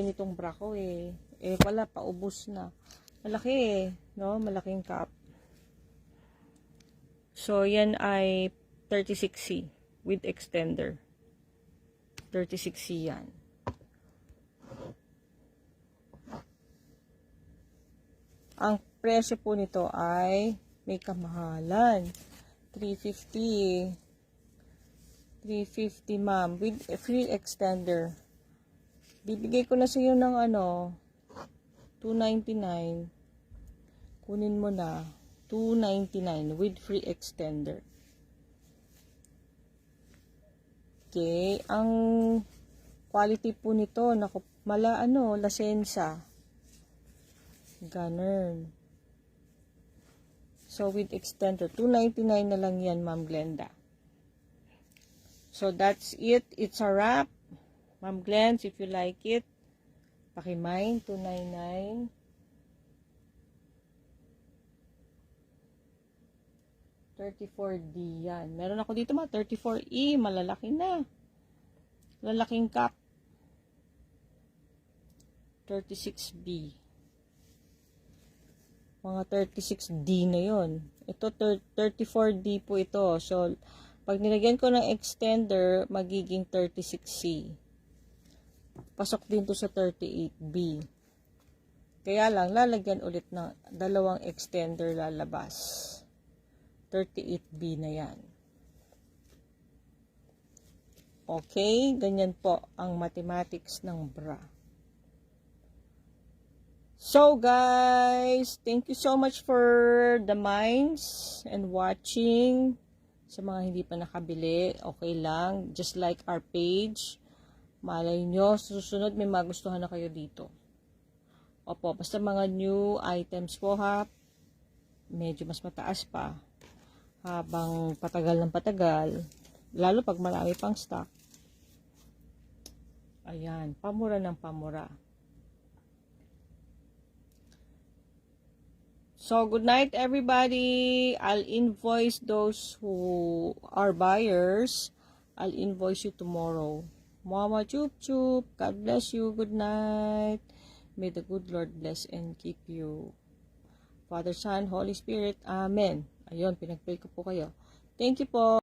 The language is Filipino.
Nitong bra ko eh. Wala, paubos na. Malaki eh, no? Malaking cup. So, yan ay 36C with extender. 36C yan. Ang presyo po nito ay may kamahalan. 350. 350 ma'am. With a free extender. Bibigay ko na sa iyo ng $299. Kunin mo na. $299 with free extender. Okay. Ang quality po nito, Lasensa. Ganun. So, with extender, $299 na lang yan, Ma'am Glenda. So, that's it. It's a wrap. Ma'am Glens, if you like it, pakimine, $299. $34D yan. Meron ako dito $34E, malalaki na. Lalaking cup. 36B. Mga 36D na yon. Ito 34D po ito. So, pag nilagyan ko ng extender, magiging 36C. Pasok din to sa 38B. Kaya lang, lalagyan ulit ng dalawang extender lalabas. 38B na yan. Okay, ganyan po ang mathematics ng bra. So guys, thank you so much for the minds and watching. Sa mga hindi pa nakabili, okay lang. Just like our page. Malay nyo, susunod may magustuhan na kayo dito. Opo, basta mga new items po ha. Medyo mas mataas pa. Habang patagal ng patagal. Lalo pag marami pang stock. Ayan, pamura ng pamura. So, good night everybody. I'll invoice those who are buyers. I'll invoice you tomorrow. Mama chup chup. God bless you. Good night. May the good Lord bless and keep you. Father, Son, Holy Spirit. Amen. Ayun, pinag-pray ko po kayo. Thank you po.